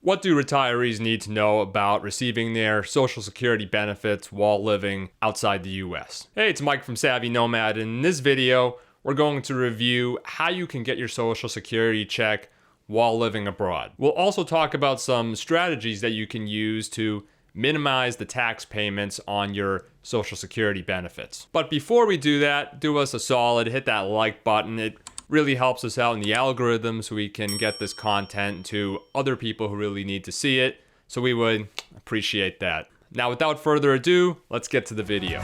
What do retirees need to know about receiving their Social Security benefits while living outside the US? Hey, it's Mike from Savvy Nomad. In this video, we're going to review how you can get your Social Security check while living abroad. We'll also talk about some strategies that you can use to minimize the tax payments on your Social Security benefits. But before we do that, do us a solid, hit that like button. It really helps us out in the algorithm so we can get this content to other people who really need to see it. So we would appreciate that. Now, without further ado, let's get to the video.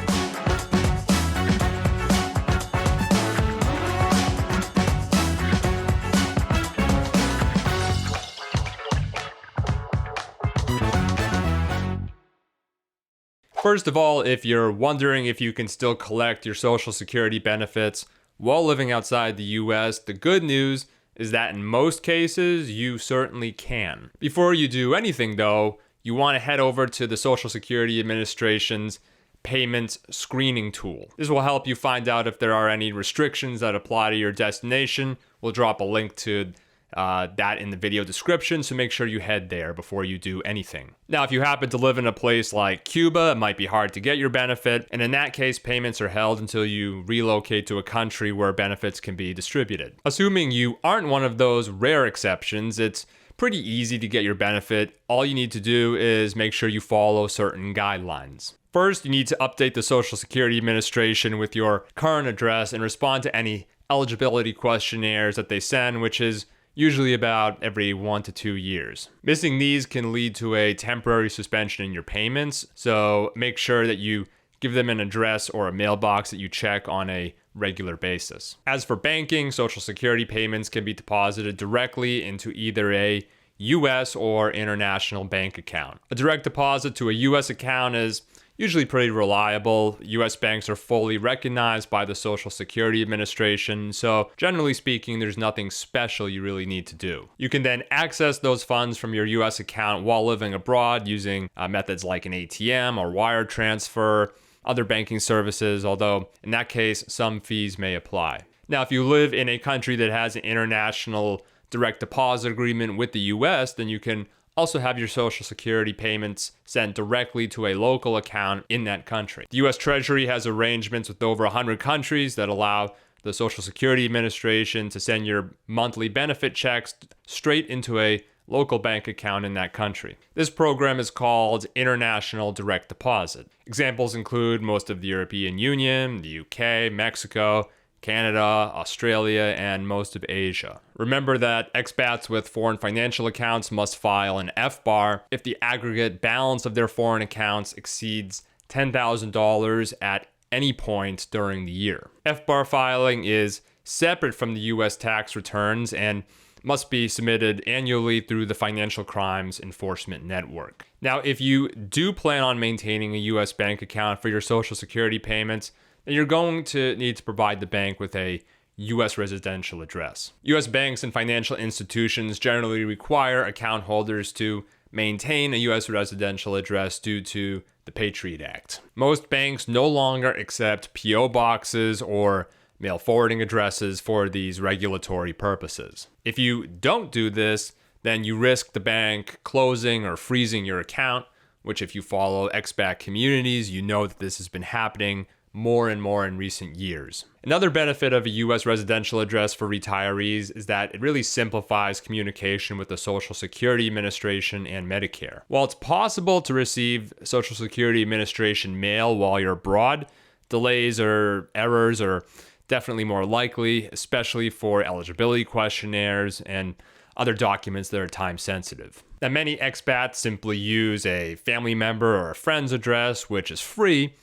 First of all, if you're wondering if you can still collect your Social Security benefits while living outside the US, the good news is that in most cases, you certainly can. Before you do anything though, you want to head over to the Social Security Administration's payments screening tool. This will help you find out if there are any restrictions that apply to your destination. We'll drop a link to that in the video description, so make sure you head there before you do anything. Now, if you happen to live in a place like Cuba, it might be hard to get your benefit, and in that case, payments are held until you relocate to a country where benefits can be distributed. Assuming you aren't one of those rare exceptions, it's pretty easy to get your benefit. All you need to do is make sure you follow certain guidelines. First, you need to update the Social Security Administration with your current address and respond to any eligibility questionnaires that they send, which is usually about every 1 to 2 years. Missing these can lead to a temporary suspension in your payments, so make sure that you give them an address or a mailbox that you check on a regular basis. As for banking, Social Security payments can be deposited directly into either a US or international bank account. A direct deposit to a US account is usually pretty reliable. US banks are fully recognized by the Social Security Administration, so generally speaking, there's nothing special you really need to do. You can then access those funds from your US account while living abroad using methods like an ATM or wire transfer, other banking services, although in that case, some fees may apply. Now, if you live in a country that has an international direct deposit agreement with the US, then you can also have your Social Security payments sent directly to a local account in that country. The US Treasury has arrangements with over 100 countries that allow the Social Security Administration to send your monthly benefit checks straight into a local bank account in that country. This program is called International Direct Deposit. Examples include most of the European Union, the UK, Mexico, Canada, Australia, and most of Asia. Remember that expats with foreign financial accounts must file an FBAR if the aggregate balance of their foreign accounts exceeds $10,000 at any point during the year. FBAR filing is separate from the US tax returns and must be submitted annually through the Financial Crimes Enforcement Network. Now, if you do plan on maintaining a US bank account for your Social Security payments, then you're going to need to provide the bank with a U.S. residential address. U.S. banks and financial institutions generally require account holders to maintain a U.S. residential address due to the Patriot Act. Most banks no longer accept P.O. boxes or mail forwarding addresses for these regulatory purposes. If you don't do this, then you risk the bank closing or freezing your account, which if you follow expat communities, you know that this has been happening more and more in recent years. Another benefit of a U.S. residential address for retirees is that it really simplifies communication with the Social Security Administration and Medicare. While it's possible to receive Social Security Administration mail while you're abroad, delays or errors are definitely more likely, especially for eligibility questionnaires and other documents that are time sensitive. Now, many expats simply use a family member or a friend's address, which is free.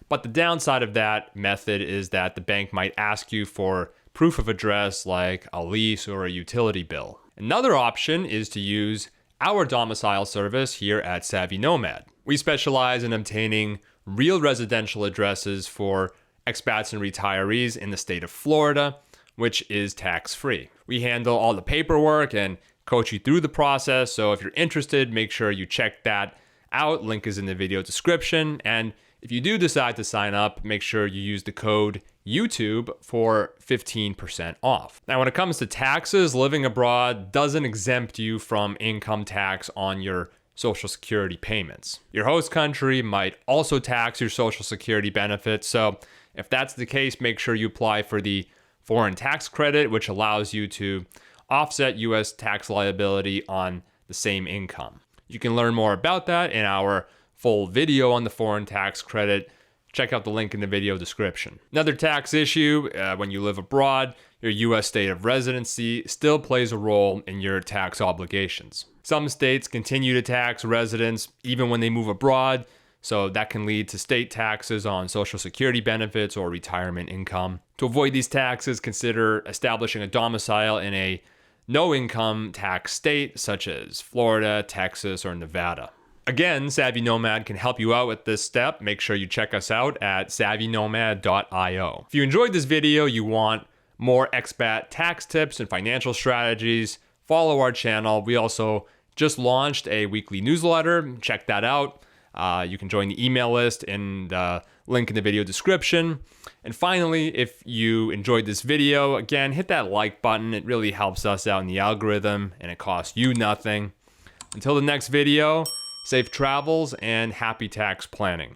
But the downside of that method is that the bank might ask you for proof of address like a lease or a utility bill. Another option is to use our domicile service here at Savvy Nomad. We specialize in obtaining real residential addresses for expats and retirees in the state of Florida, which is tax-free. We handle all the paperwork and coach you through the process, so if you're interested, make sure you check that out. Link is in the video description. And If you do decide to sign up, make sure you use the code YouTube for 15% off. Now, when it comes to taxes, living abroad doesn't exempt you from income tax on your Social Security payments. Your host country might also tax your Social Security benefits, so if that's the case, make sure you apply for the foreign tax credit, which allows you to offset U.S. tax liability on the same income. You can learn more about that in our full video on the foreign tax credit. Check out the link in the video description. Another tax issue, when you live abroad, your U.S. state of residency still plays a role in your tax obligations. Some states continue to tax residents even when they move abroad, so that can lead to state taxes on Social Security benefits or retirement income. To avoid these taxes, consider establishing a domicile in a no-income tax state such as Florida, Texas, or Nevada. Again, Savvy Nomad can help you out with this step. Make sure you check us out at savvynomad.io. If you enjoyed this video, you want more expat tax tips and financial strategies, follow our channel. We also just launched a weekly newsletter. Check that out. You can join the email list in the link in the video description. And finally, if you enjoyed this video, again, hit that like button. It really helps us out in the algorithm and it costs you nothing. Until the next video, safe travels and happy tax planning.